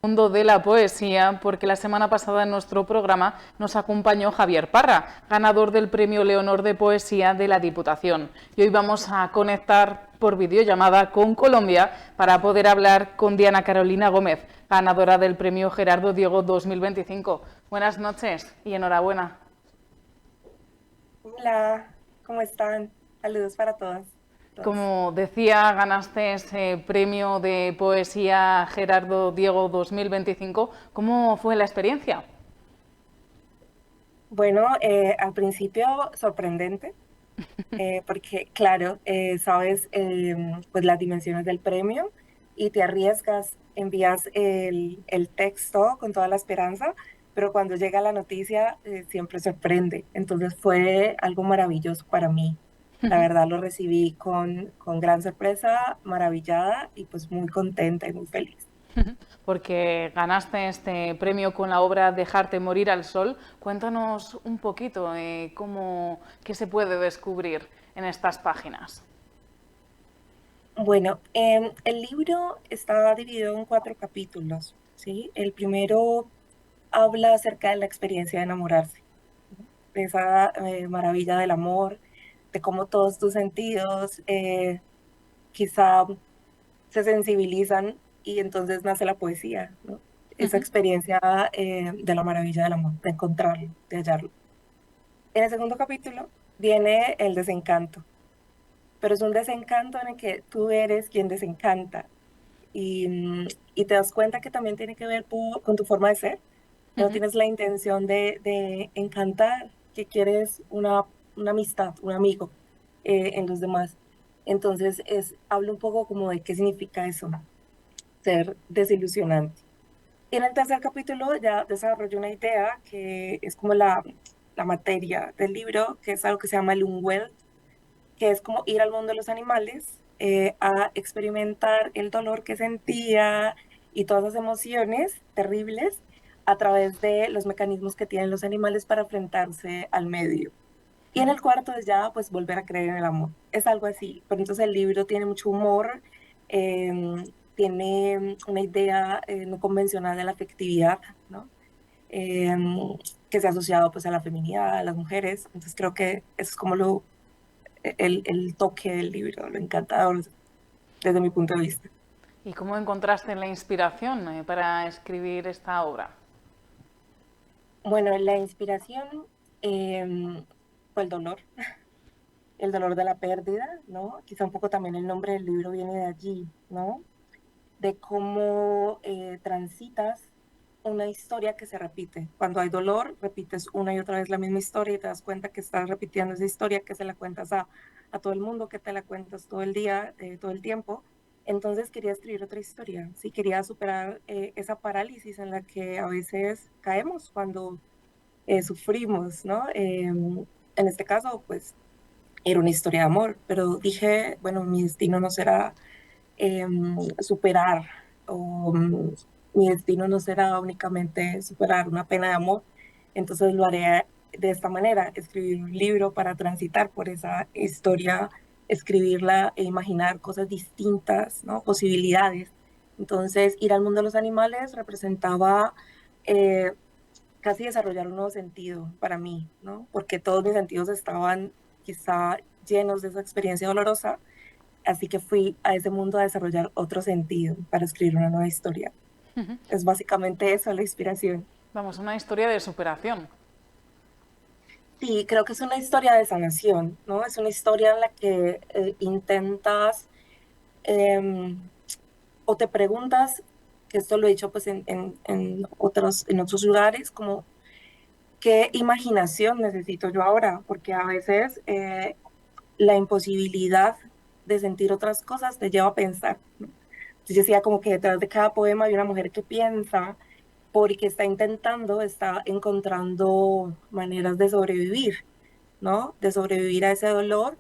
Mundo de la poesía, porque la semana pasada en nuestro programa nos acompañó Javier Parra, ganador del Premio Leonor de Poesía de la Diputación. Y hoy vamos a conectar por videollamada con Colombia para poder hablar con Diana Carolina Gómez, ganadora del Premio Gerardo Diego 2025. Buenas noches y enhorabuena. Hola, ¿cómo están? Saludos para todas, todos. Como decía, ganaste ese premio de poesía Gerardo Diego 2025. ¿Cómo fue la experiencia? Bueno, al principio sorprendente, porque claro, sabes pues las dimensiones del premio y te arriesgas, envías el texto con toda la esperanza, pero cuando llega la noticia siempre sorprende. Entonces fue algo maravilloso para mí. La verdad lo recibí con gran sorpresa, maravillada y pues muy contenta y muy feliz. Porque ganaste este premio con la obra Dejarte morir al sol. Cuéntanos un poquito qué se puede descubrir en estas páginas. Bueno, el libro está dividido en cuatro capítulos, ¿sí? El primero habla acerca de la experiencia de enamorarse, ¿no? De esa maravilla del amor, de cómo todos tus sentidos quizá se sensibilizan y entonces nace la poesía, ¿no? Esa experiencia de la maravilla del amor, de encontrarlo, de hallarlo. En el segundo capítulo viene el desencanto, pero es un desencanto en el que tú eres quien desencanta y te das cuenta que también tiene que ver con tu forma de ser, que no tienes la intención de encantar, que quieres una amistad, un amigo en los demás. Entonces, hablo un poco como de qué significa eso, ser desilusionante. Y en el tercer capítulo ya desarrollo una idea que es como la materia del libro, que es algo que se llama el Umwelt, que es como ir al mundo de los animales a experimentar el dolor que sentía y todas las emociones terribles a través de los mecanismos que tienen los animales para enfrentarse al medio. Y en el cuarto es ya pues volver a creer en el amor. Es algo así, pero entonces el libro tiene mucho humor, eh, tiene una idea no convencional de la afectividad, ¿no? Eh, que se ha asociado pues a la feminidad, a las mujeres. Entonces creo que eso es como el toque del libro, lo encantador desde mi punto de vista. ¿Y cómo encontraste la inspiración para escribir esta obra? Bueno, la inspiración fue el dolor de la pérdida, ¿no? Quizá un poco también el nombre del libro viene de allí, ¿no? De cómo transitas una historia que se repite. Cuando hay dolor, repites una y otra vez la misma historia y te das cuenta que estás repitiendo esa historia, que se la cuentas a todo el mundo, que te la cuentas todo el día, todo el tiempo. Entonces quería escribir otra historia, sí, quería superar esa parálisis en la que a veces caemos cuando sufrimos, ¿no? En este caso, pues era una historia de amor, pero dije, bueno, mi destino no será superar o mi destino no será únicamente superar una pena de amor, entonces lo haré de esta manera, escribir un libro para transitar por esa historia, escribirla e imaginar cosas distintas, ¿no? Posibilidades. Entonces, ir al mundo de los animales representaba eh, casi desarrollar un nuevo sentido para mí, ¿no? Porque todos mis sentidos estaban quizá llenos de esa experiencia dolorosa. Así que fui a ese mundo a desarrollar otro sentido para escribir una nueva historia. Es básicamente eso, la inspiración. Vamos, una historia de superación. Sí, creo que es una historia de sanación, ¿no? Es una historia en la que intentas em, o te preguntas, que esto lo he dicho pues en otros lugares, como qué imaginación necesito yo ahora, porque a veces la imposibilidad de sentir otras cosas te lleva a pensar, ¿no? Entonces yo decía como que detrás de cada poema hay una mujer que piensa porque está intentando, está encontrando maneras de sobrevivir, ¿no? De sobrevivir a ese dolor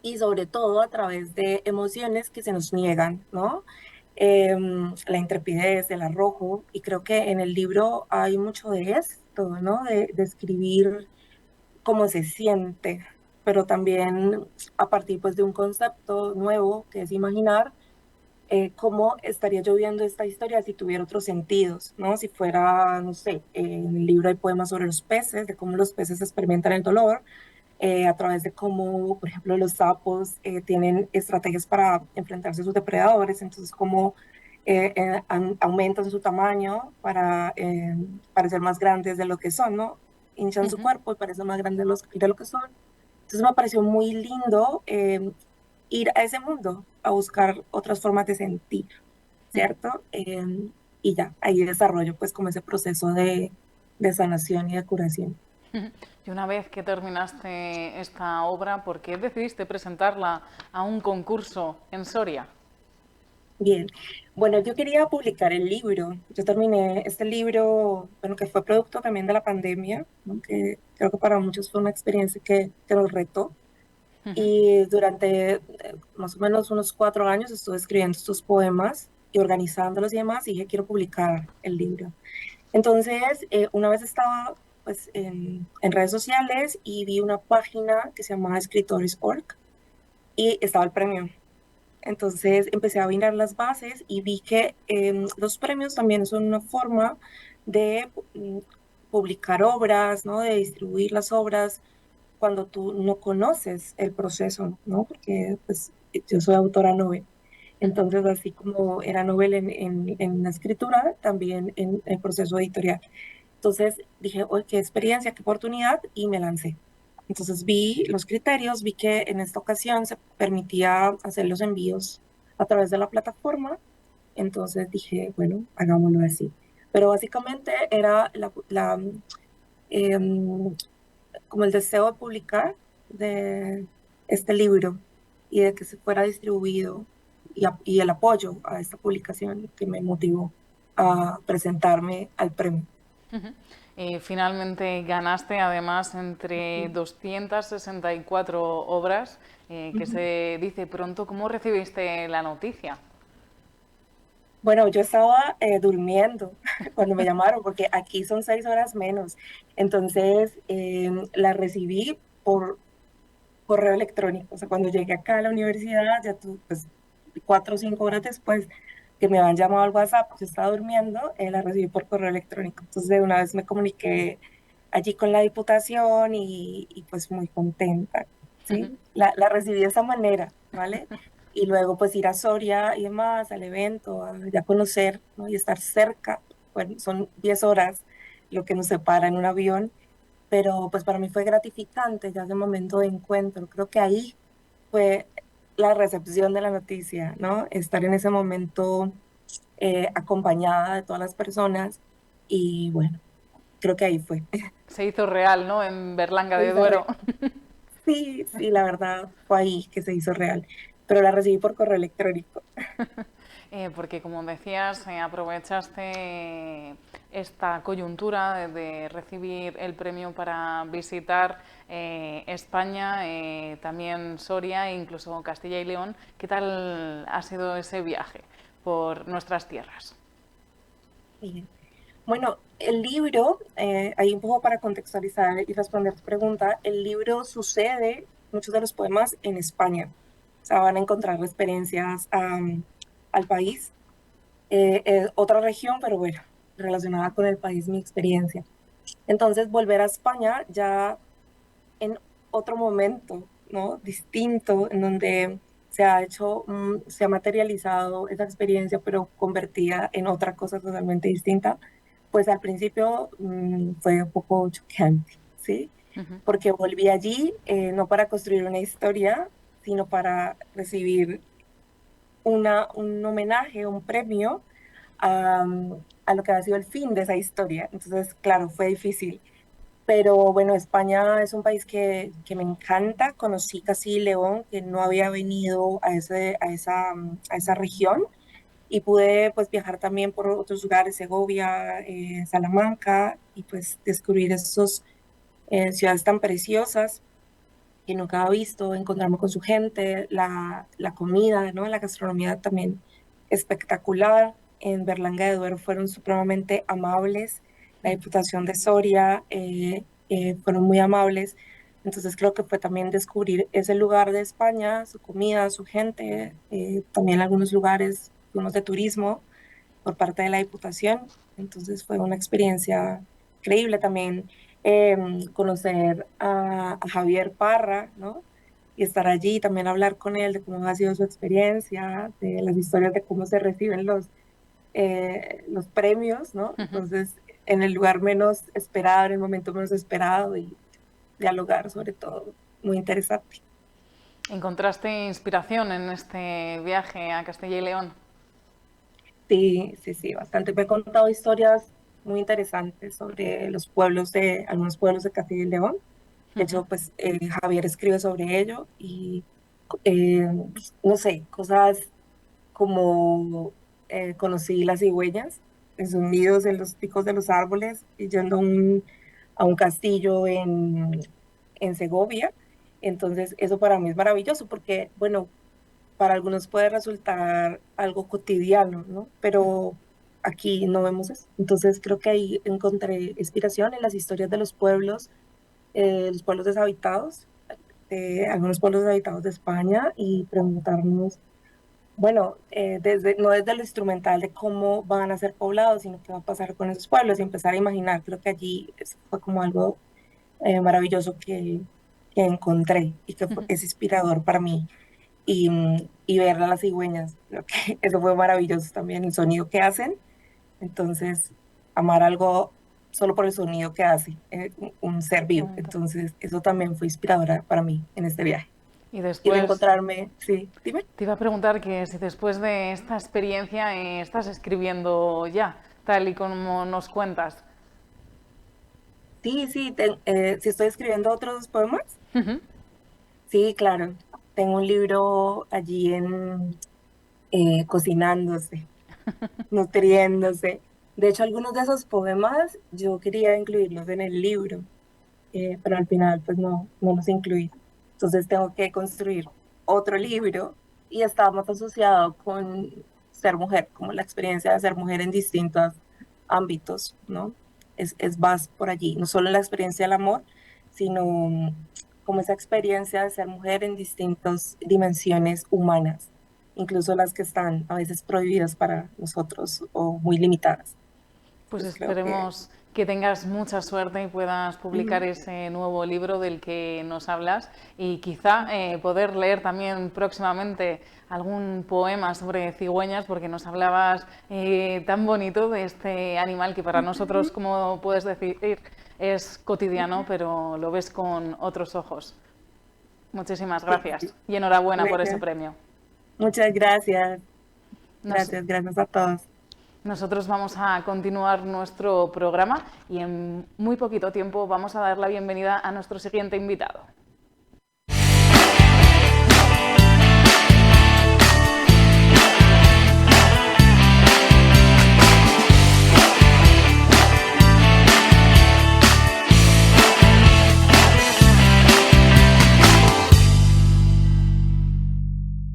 y sobre todo a través de emociones que se nos niegan, ¿no? La intrepidez, el arrojo, y creo que en el libro hay mucho de esto, ¿no? De escribir cómo se siente, pero también a partir pues de un concepto nuevo que es imaginar cómo estaría yo viendo esta historia si tuviera otros sentidos, ¿no? Si fuera, no sé, en el libro hay poemas sobre los peces, de cómo los peces experimentan el dolor, a través de cómo, por ejemplo, los sapos tienen estrategias para enfrentarse a sus depredadores, entonces cómo aumentan su tamaño para parecer más grandes de lo que son, ¿no? Hinchan su Ujú, cuerpo y parecen más grandes de lo que son. Entonces me pareció muy lindo ir a ese mundo, a buscar otras formas de sentir, ujú, ¿cierto? Y ya, ahí desarrollo pues como ese proceso de sanación y de curación. ujú. Y una vez que terminaste esta obra, ¿por qué decidiste presentarla a un concurso en Soria? Bien, bueno, yo quería publicar el libro. Yo terminé este libro, bueno, que fue producto también de la pandemia, ¿no? Que creo que para muchos fue una experiencia que nos retó. Ujú, Y durante más o menos unos 4 años estuve escribiendo estos poemas y organizándolos y demás, y dije, quiero publicar el libro. Entonces, una vez estaba pues en redes sociales y vi una página que se llamaba Escritores.org y estaba el premio. Entonces empecé a mirar las bases y vi que los premios también son una forma de publicar obras, ¿no? De distribuir las obras cuando tú no conoces el proceso, ¿no? Porque pues yo soy autora novel. ujú. Entonces, así como era novel en la escritura, también en el proceso editorial. Entonces dije, oye, qué experiencia, qué oportunidad, y me lancé. Entonces vi los criterios, vi que en esta ocasión se permitía hacer los envíos a través de la plataforma, entonces dije, bueno, hagámoslo así. Pero básicamente era em, como el deseo de publicar de este libro y de que se fuera distribuido y el apoyo a esta publicación que me motivó a presentarme al premio. Finalmente ganaste además entre 264 obras, que Ujú. se dice pronto. ¿Cómo recibiste la noticia? Bueno, yo estaba durmiendo cuando me llamaron, porque aquí son 6 horas menos. Entonces, la recibí por correo electrónico. O sea, cuando llegué acá a la universidad, ya tú, pues 4 o 5 horas después que me habían llamado al WhatsApp, yo estaba durmiendo, la recibí por correo electrónico. Entonces, de una vez me comuniqué allí con la diputación y pues muy contenta, ¿sí? La recibí de esa manera, ¿vale? Y luego pues ir a Soria y demás, al evento, a ya conocer, ¿no? Y estar cerca, bueno, son 10 horas lo que nos separa en un avión, pero pues para mí fue gratificante ya ese momento de encuentro. Creo que ahí fue la recepción de la noticia, ¿no? Estar en ese momento acompañada de todas las personas y bueno, creo que ahí fue. Se hizo real, ¿no? En Berlanga Se de hizo Duero. real. Sí, sí, la verdad fue ahí que se hizo real, pero la recibí por correo electrónico. Porque como decías, aprovechaste esta coyuntura de recibir el premio para visitar España, también Soria e incluso Castilla y León. ¿Qué tal ha sido ese viaje por nuestras tierras? Bien. Bueno, el libro, ahí un poco para contextualizar y responder tu pregunta, el libro sucede, muchos de los poemas en España. O sea, van a encontrar referencias al país, otra región, pero bueno, relacionada con el país, mi experiencia. Entonces, volver a España ya en otro momento, ¿no? Distinto, en donde se ha hecho, se ha materializado esa experiencia, pero convertida en otra cosa totalmente distinta, pues al principio fue un poco chocante, ¿sí? Ujú. Porque volví allí no para construir una historia, sino para recibir un homenaje, un premio a lo que ha sido el fin de esa historia. Entonces, claro, fue difícil. Pero bueno, España es un país que me encanta. Conocí casi León, que no había venido a esa región. Y pude pues viajar también por otros lugares, Segovia, Salamanca, y pues descubrir esas ciudades tan preciosas que nunca había visto, encontrarme con su gente, la comida, ¿no? La gastronomía también espectacular. En Berlanga de Duero fueron supremamente amables. La Diputación de Soria fueron muy amables. Entonces creo que fue también descubrir ese lugar de España, su comida, su gente, también algunos lugares fuimos de turismo por parte de la Diputación, entonces fue una experiencia increíble también conocer a Javier Parra, ¿no? Y estar allí, también hablar con él de cómo ha sido su experiencia, de las historias de cómo se reciben los premios, ¿no? Ujú. Entonces, en el lugar menos esperado, en el momento menos esperado y dialogar sobre todo, muy interesante. ¿Encontraste inspiración en este viaje a Castilla y León? Sí, sí, sí, bastante. Me he contado historias muy interesantes sobre los pueblos algunos pueblos de Castilla y León. De Ujú. hecho, pues Javier escribe sobre ello y, eh, no sé, cosas como conocí las cigüeñas en sus nidos en los picos de los árboles y yendo a un castillo en Segovia. Entonces, eso para mí es maravilloso porque, bueno, para algunos puede resultar algo cotidiano, ¿no? Pero aquí no vemos eso. Entonces, creo que ahí encontré inspiración en las historias de los pueblos deshabitados, algunos pueblos deshabitados de España y preguntarnos bueno, no desde lo instrumental de cómo van a ser poblados, sino qué va a pasar con esos pueblos y empezar a imaginar. Creo que allí eso fue como algo maravilloso que encontré y que es inspirador para mí. Y ver a las cigüeñas, creo que eso fue maravilloso también, el sonido que hacen. Entonces, amar algo solo por el sonido que hace, un ser Qué vivo. bonito. Entonces, eso también fue inspiradora para mí en este viaje. Y Y de después encontrarme, sí, dime. te iba a preguntar que si después de esta experiencia estás escribiendo ya, tal y como nos cuentas. Sí, sí, si estoy escribiendo otros poemas, Ujú. sí, claro. Tengo un libro allí cocinándose, nutriéndose. De hecho, algunos de esos poemas yo quería incluirlos en el libro, pero al final pues no los incluí. Entonces tengo que construir otro libro y está más asociado con ser mujer, como la experiencia de ser mujer en distintos ámbitos, ¿no? Es más por allí, no solo la experiencia del amor, sino como esa experiencia de ser mujer en distintas dimensiones humanas, incluso las que están a veces prohibidas para nosotros o muy limitadas. Pues Entonces creo que... esperemos que tengas mucha suerte y puedas publicar Ujú. ese nuevo libro del que nos hablas y quizá poder leer también próximamente algún poema sobre cigüeñas porque nos hablabas tan bonito de este animal que para nosotros, Ujú. como puedes decir, es cotidiano, Ujú. pero lo ves con otros ojos. Muchísimas Sí, sí. gracias y enhorabuena por ese Bueno, premio. muchas gracias. Nos, Gracias a todos. Nosotros vamos a continuar nuestro programa y en muy poquito tiempo vamos a dar la bienvenida a nuestro siguiente invitado.